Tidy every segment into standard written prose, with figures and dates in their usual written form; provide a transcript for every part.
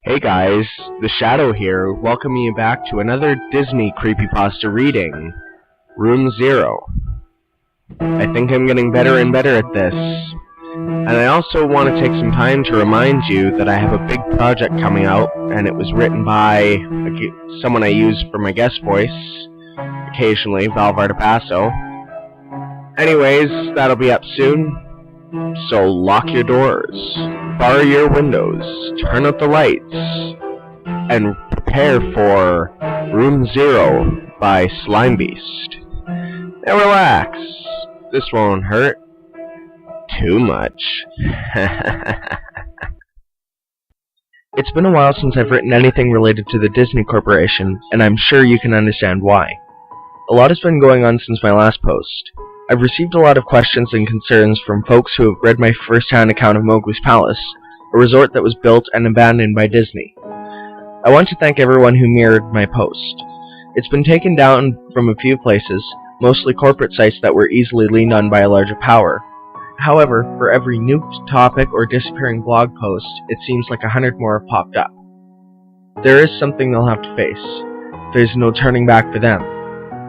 Hey guys, the Shadow here, welcoming you back to another Disney Creepypasta reading, Room Zero. I think I'm getting better and better at this, and I also want to take some time to remind you that I have a big project coming out, and it was written by someone I use for my guest voice, occasionally, Basso. Anyways, that'll be up soon. So lock your doors, bar your windows, turn out the lights, and prepare for Room Zero by Slimebeast. Now relax, this won't hurt too much. It's been a while since I've written anything related to the Disney Corporation, and I'm sure you can understand why. A lot has been going on since my last post. I've received a lot of questions and concerns from folks who have read my first-hand account of Mowgli's Palace, a resort that was built and abandoned by Disney. I want to thank everyone who mirrored my post. It's been taken down from a few places, mostly corporate sites that were easily leaned on by a larger power. However, for every new topic or disappearing blog post, it seems like 100 more have popped up. There is something they'll have to face. There's no turning back for them.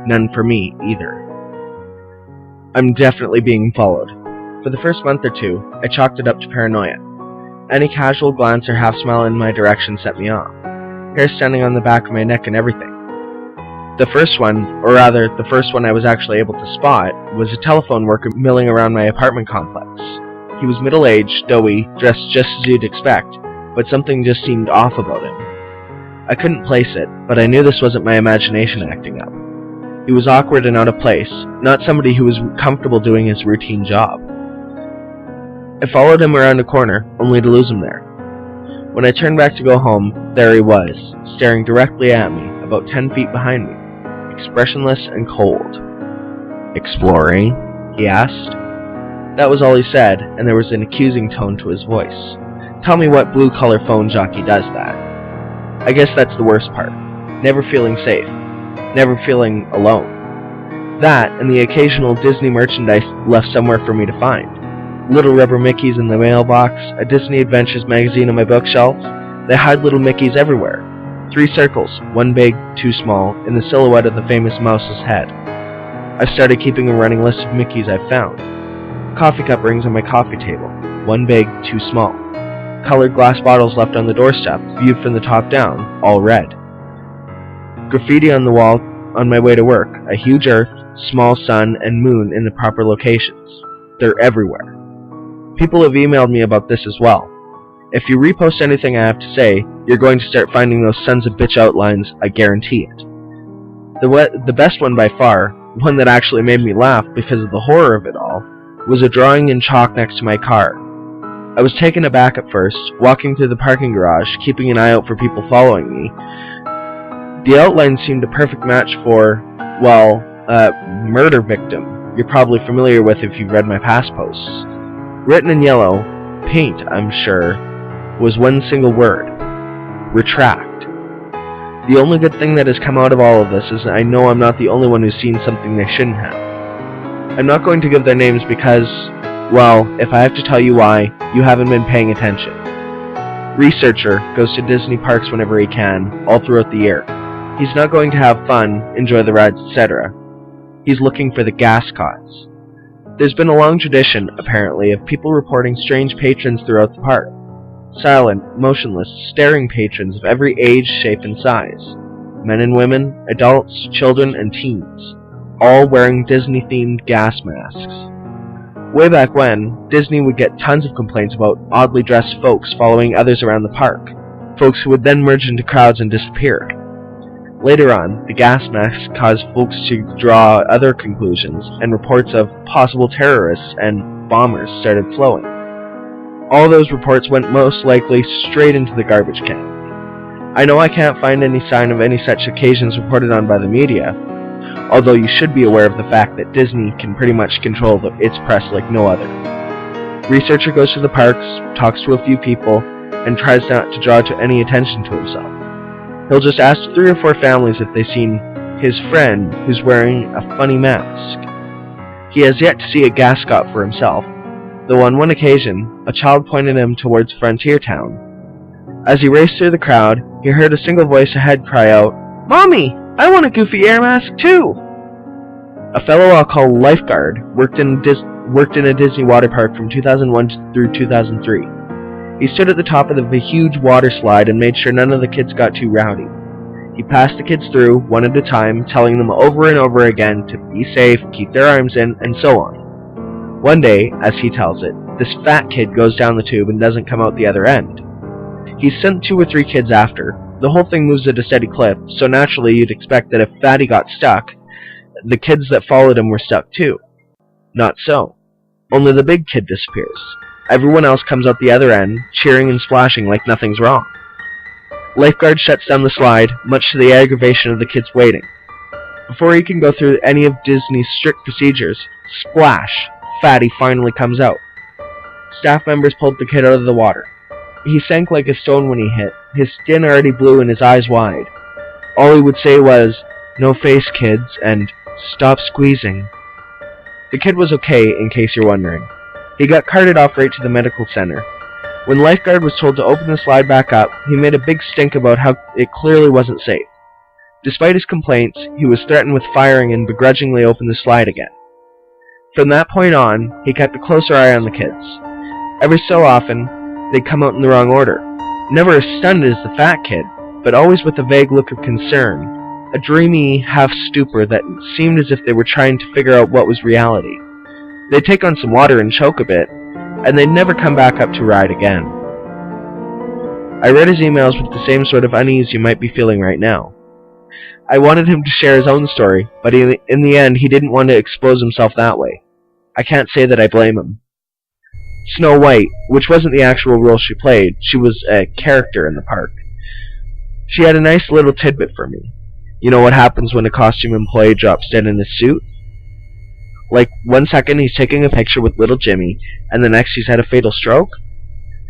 None for me, either. I'm definitely being followed. For the first month or two, I chalked it up to paranoia. Any casual glance or half-smile in my direction set me off. Hair standing on the back of my neck and everything. The first one I was actually able to spot, was a telephone worker milling around my apartment complex. He was middle-aged, doughy, dressed just as you'd expect, but something just seemed off about him. I couldn't place it, but I knew this wasn't my imagination acting up. He was awkward and out of place, not somebody who was comfortable doing his routine job. I followed him around a corner, only to lose him there. When I turned back to go home, there he was, staring directly at me, about 10 feet behind me, expressionless and cold. "Exploring?" he asked. That was all he said, and there was an accusing tone to his voice. Tell me what blue-collar phone jockey does that. I guess that's the worst part. Never feeling safe. Never feeling alone. That, and the occasional Disney merchandise left somewhere for me to find. Little rubber Mickeys in the mailbox, a Disney Adventures magazine on my bookshelf. They hide little Mickeys everywhere. 3 circles, one big, 2 small, in the silhouette of the famous mouse's head. I've started keeping a running list of Mickeys I've found. Coffee cup rings on my coffee table, 1 big, 2 small. Colored glass bottles left on the doorstep, viewed from the top down, all red. Graffiti on the wall on my way to work, a huge earth, small sun, and moon in the proper locations. They're everywhere. People have emailed me about this as well. If you repost anything I have to say, you're going to start finding those sons of bitch outlines, I guarantee it. The best one by far, one that actually made me laugh because of the horror of it all, was a drawing in chalk next to my car. I was taken aback at first, walking through the parking garage, keeping an eye out for people following me. The outline seemed a perfect match for, well, a murder victim you're probably familiar with if you've read my past posts. Written in yellow, paint, I'm sure, was one single word: retract. The only good thing that has come out of all of this is I know I'm not the only one who's seen something they shouldn't have. I'm not going to give their names because, well, if I have to tell you why, you haven't been paying attention. Researcher goes to Disney parks whenever he can, all throughout the year. He's not going to have fun, enjoy the rides, etc. He's looking for the gas cots. There's been a long tradition, apparently, of people reporting strange patrons throughout the park. Silent, motionless, staring patrons of every age, shape, and size. Men and women, adults, children, and teens. All wearing Disney-themed gas masks. Way back when, Disney would get tons of complaints about oddly dressed folks following others around the park. Folks who would then merge into crowds and disappear. Later on, the gas masks caused folks to draw other conclusions, and reports of possible terrorists and bombers started flowing. All those reports went most likely straight into the garbage can. I know I can't find any sign of any such occasions reported on by the media, although you should be aware of the fact that Disney can pretty much control its press like no other. Researcher goes to the parks, talks to a few people, and tries not to draw any attention to himself. He'll just ask 3 or 4 families if they've seen his friend who's wearing a funny mask. He has yet to see a gas cop for himself, though on one occasion, a child pointed him towards Frontier Town. As he raced through the crowd, he heard a single voice ahead cry out, "Mommy! I want a Goofy air mask too!" A fellow I'll call Lifeguard worked in a Disney water park from 2001 through 2003. He stood at the top of the huge water slide and made sure none of the kids got too rowdy. He passed the kids through, one at a time, telling them over and over again to be safe, keep their arms in, and so on. One day, as he tells it, this fat kid goes down the tube and doesn't come out the other end. He sent 2 or 3 kids after. The whole thing moves at a steady clip, so naturally you'd expect that if Fatty got stuck, the kids that followed him were stuck too. Not so. Only the big kid disappears. Everyone else comes out the other end, cheering and splashing like nothing's wrong. Lifeguard shuts down the slide, much to the aggravation of the kids waiting. Before he can go through any of Disney's strict procedures, splash! Fatty finally comes out. Staff members pulled the kid out of the water. He sank like a stone when he hit, his skin already blue and his eyes wide. All he would say was, "No face, kids," and "Stop squeezing." The kid was okay, in case you're wondering. He got carted off right to the medical center. When Lifeguard was told to open the slide back up, he made a big stink about how it clearly wasn't safe. Despite his complaints, he was threatened with firing and begrudgingly opened the slide again. From that point on, he kept a closer eye on the kids. Every so often, they'd come out in the wrong order. Never as stunned as the fat kid, but always with a vague look of concern, a dreamy half-stupor that seemed as if they were trying to figure out what was reality. They'd take on some water and choke a bit, and they'd never come back up to ride again. I read his emails with the same sort of unease you might be feeling right now. I wanted him to share his own story, but in the end he didn't want to expose himself that way. I can't say that I blame him. Snow White, which wasn't the actual role she played, she was a character in the park. She had a nice little tidbit for me. You know what happens when a costume employee drops dead in his suit? Like, 1 second he's taking a picture with little Jimmy, and the next he's had a fatal stroke?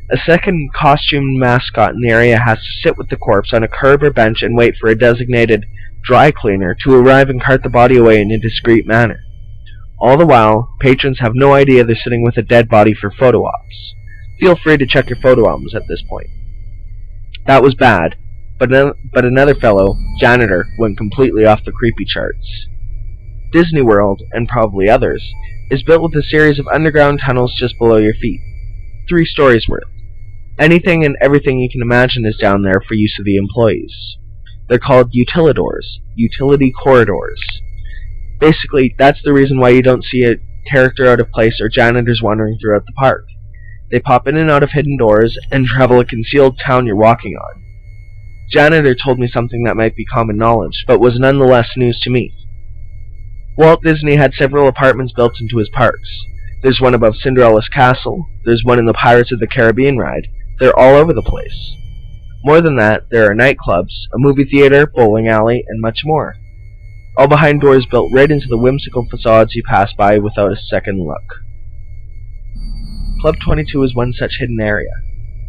A second costumed mascot in the area has to sit with the corpse on a curb or bench and wait for a designated dry cleaner to arrive and cart the body away in a discreet manner. All the while, patrons have no idea they're sitting with a dead body for photo ops. Feel free to check your photo albums at this point. That was bad, but another fellow, Janitor, went completely off the creepy charts. Disney World, and probably others, is built with a series of underground tunnels just below your feet. 3 stories worth. Anything and everything you can imagine is down there for use of the employees. They're called utilidors, utility corridors. Basically, that's the reason why you don't see a character out of place or janitors wandering throughout the park. They pop in and out of hidden doors and travel a concealed town you're walking on. Janitor told me something that might be common knowledge, but was nonetheless news to me. Walt Disney had several apartments built into his parks. There's one above Cinderella's castle, there's one in the Pirates of the Caribbean ride. They're all over the place. More than that, there are nightclubs, a movie theater, bowling alley, and much more. All behind doors built right into the whimsical facades you pass by without a second look. Club 22 is one such hidden area.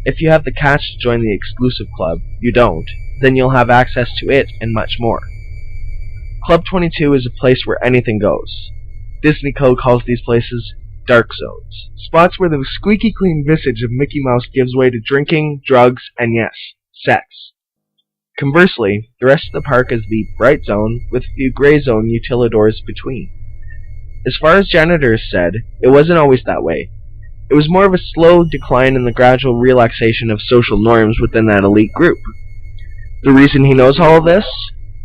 If you have the cash to join the exclusive club, you don't, then you'll have access to it and much more. Club 22 is a place where anything goes. Disney Code calls these places dark zones. Spots where the squeaky clean visage of Mickey Mouse gives way to drinking, drugs, and yes, sex. Conversely, the rest of the park is the bright zone with a few gray zone utilidors between. As far as janitors said, it wasn't always that way. It was more of a slow decline in the gradual relaxation of social norms within that elite group. The reason he knows all of this?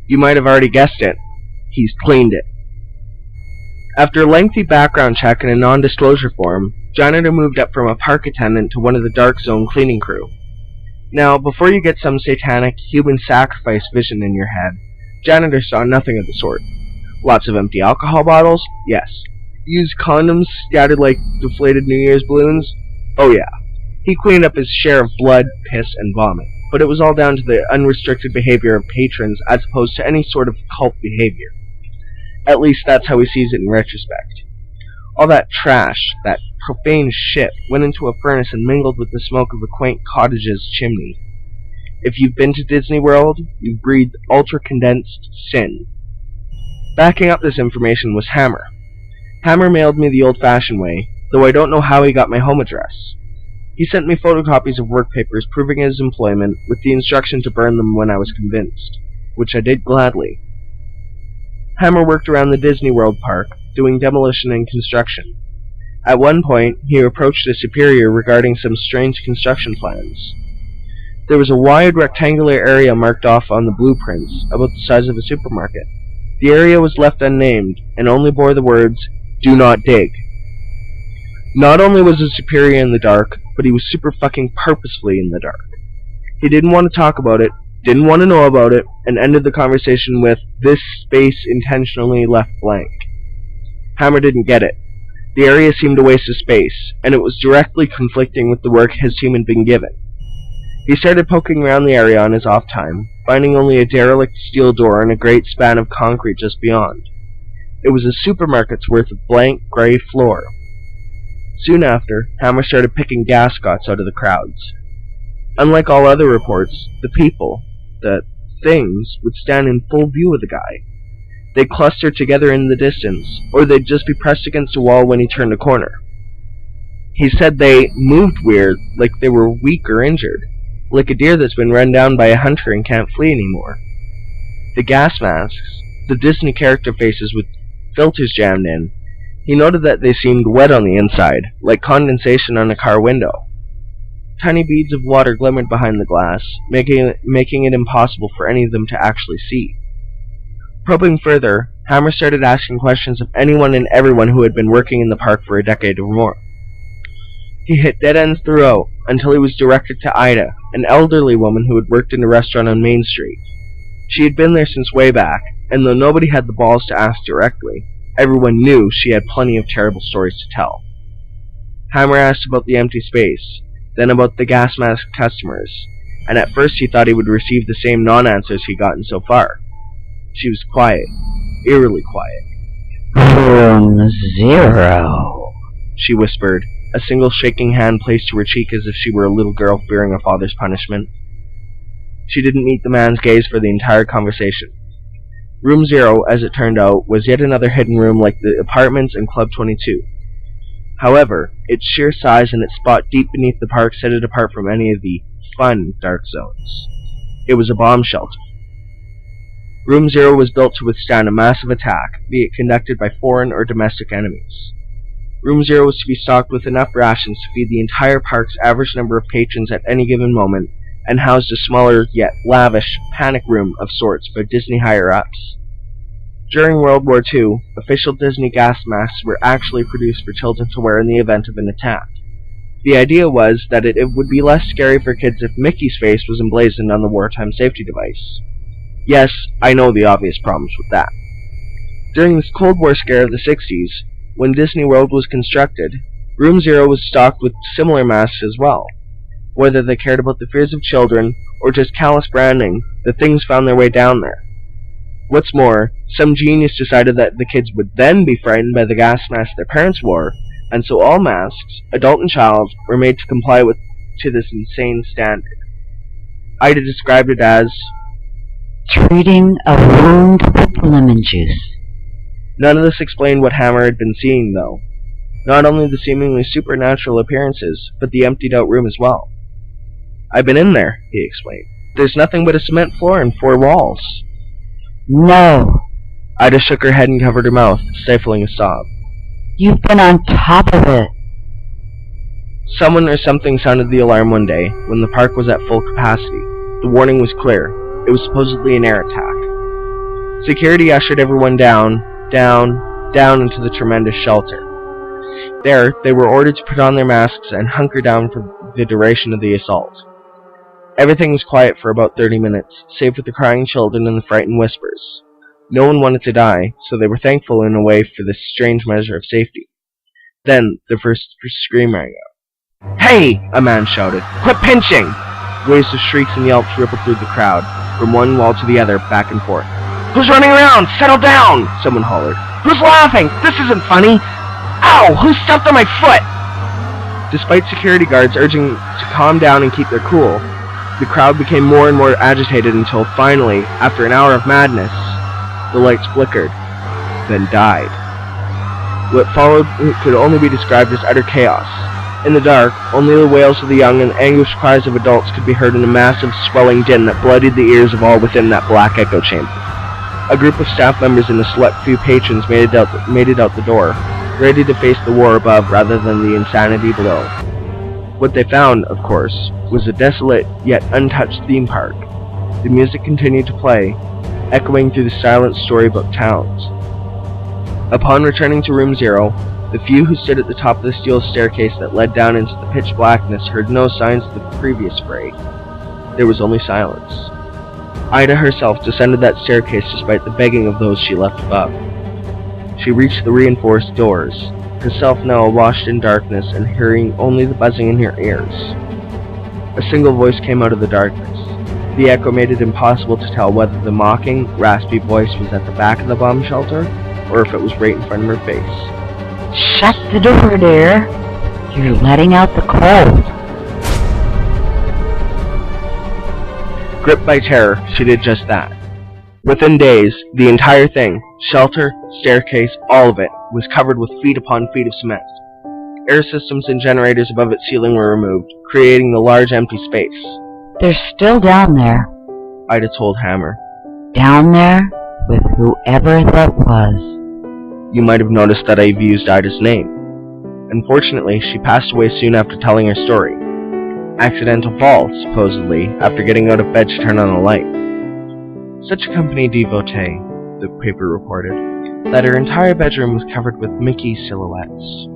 You might have already guessed it. He's cleaned it. After a lengthy background check and a non-disclosure form, Janitor moved up from a park attendant to one of the dark zone cleaning crew. Now, before you get some satanic human sacrifice vision in your head, Janitor saw nothing of the sort. Lots of empty alcohol bottles? Yes. Used condoms scattered like deflated New Year's balloons? Oh yeah. He cleaned up his share of blood, piss, and vomit, but it was all down to the unrestricted behavior of patrons as opposed to any sort of cult behavior. At least that's how he sees it in retrospect. All that trash, that profane shit, went into a furnace and mingled with the smoke of a quaint cottage's chimney. If you've been to Disney World, you've breathed ultra-condensed sin. Backing up this information was Hammer. Hammer mailed me the old-fashioned way, though I don't know how he got my home address. He sent me photocopies of work papers proving his employment with the instruction to burn them when I was convinced, which I did gladly. Hammer worked around the Disney World park, doing demolition and construction. At one point, he approached a superior regarding some strange construction plans. There was a wide rectangular area marked off on the blueprints, about the size of a supermarket. The area was left unnamed, and only bore the words, "Do not dig." Not only was the superior in the dark, but he was super fucking purposefully in the dark. He didn't want to talk about it, didn't want to know about it, and ended the conversation with, "This space intentionally left blank." Hammer didn't get it. The area seemed a waste of space, and it was directly conflicting with the work his team had been given. He started poking around the area on his off time, finding only a derelict steel door and a great span of concrete just beyond. It was a supermarket's worth of blank, grey floor. Soon after, Hammer started picking gascots out of the crowds. Unlike all other reports, the people, the things, would stand in full view of the guy. They'd cluster together in the distance, or they'd just be pressed against a wall when he turned a corner. He said they moved weird, like they were weak or injured, like a deer that's been run down by a hunter and can't flee anymore. The gas masks, the Disney character faces with filters jammed in, he noted that they seemed wet on the inside, like condensation on a car window. Tiny beads of water glimmered behind the glass, making it impossible for any of them to actually see. Probing further, Hammer started asking questions of anyone and everyone who had been working in the park for a decade or more. He hit dead ends throughout, until he was directed to Ida, an elderly woman who had worked in a restaurant on Main Street. She had been there since way back, and though nobody had the balls to ask directly, everyone knew she had plenty of terrible stories to tell. Hammer asked about the empty space, then about the gas mask customers, and at first he thought he would receive the same non-answers he'd gotten so far. She was quiet, eerily quiet. Room 0, she whispered, a single shaking hand placed to her cheek as if she were a little girl fearing her father's punishment. She didn't meet the man's gaze for the entire conversation. Room 0, as it turned out, was yet another hidden room like the apartments in Club 22. However, its sheer size and its spot deep beneath the park set it apart from any of the fun dark zones. It was a bomb shelter. Room 0 was built to withstand a massive attack, be it conducted by foreign or domestic enemies. Room 0 was to be stocked with enough rations to feed the entire park's average number of patrons at any given moment, and housed a smaller, yet lavish, panic room of sorts for Disney higher-ups. During World War II, official Disney gas masks were actually produced for children to wear in the event of an attack. The idea was that it would be less scary for kids if Mickey's face was emblazoned on the wartime safety device. Yes, I know the obvious problems with that. During this Cold War scare of the 60s, when Disney World was constructed, Room 0 was stocked with similar masks as well. Whether they cared about the fears of children, or just callous branding, the things found their way down there. What's more, some genius decided that the kids would then be frightened by the gas masks their parents wore, and so all masks, adult and child, were made to comply to this insane standard. Ida described it as treating a wound with lemon juice. None of this explained what Hammer had been seeing, though. Not only the seemingly supernatural appearances, but the emptied-out room as well. "I've been in there," he explained. "There's nothing but a cement floor and 4 walls." No. Ida shook her head and covered her mouth, stifling a sob. You've been on top of it. Someone or something sounded the alarm one day, when the park was at full capacity. The warning was clear. It was supposedly an air attack. Security ushered everyone down into the tremendous shelter. There, they were ordered to put on their masks and hunker down for the duration of the assault. Everything was quiet for about 30 minutes, save for the crying children and the frightened whispers. No one wanted to die, so they were thankful in a way for this strange measure of safety. Then, the first scream rang out. "Hey!" a man shouted. "Quit pinching!" Waves of shrieks and yelps rippled through the crowd, from one wall to the other, back and forth. "Who's running around? Settle down!" someone hollered. "Who's laughing? This isn't funny! Ow! Who stepped on my foot?" Despite security guards urging to calm down and keep their cool, the crowd became more and more agitated until finally, after an hour of madness, the lights flickered, then died. What followed could only be described as utter chaos. In the dark, only the wails of the young and anguished cries of adults could be heard in a massive, swelling din that bloodied the ears of all within that black echo chamber. A group of staff members and a select few patrons made it out the door, ready to face the war above rather than the insanity below. What they found, of course, was a desolate yet untouched theme park. The music continued to play, echoing through the silent storybook towns. Upon returning to Room 0, the few who stood at the top of the steel staircase that led down into the pitch blackness heard no signs of the previous fray. There was only silence. Ida herself descended that staircase despite the begging of those she left above. She reached the reinforced doors, herself now washed in darkness and hearing only the buzzing in her ears. A single voice came out of the darkness. The echo made it impossible to tell whether the mocking, raspy voice was at the back of the bomb shelter, or if it was right in front of her face. Shut the door, dear. You're letting out the cold. Gripped by terror, she did just that. Within days, the entire thing, shelter, staircase, all of it, was covered with feet upon feet of cement. Air systems and generators above its ceiling were removed, creating the large empty space. They're still down there. Ida told Hammer. Down there with whoever that was. You might have noticed that I've used Ida's name. Unfortunately, she passed away soon after telling her story. Accidental fall, supposedly, after getting out of bed to turn on a light. Such a company devotee, the paper reported, that her entire bedroom was covered with Mickey silhouettes.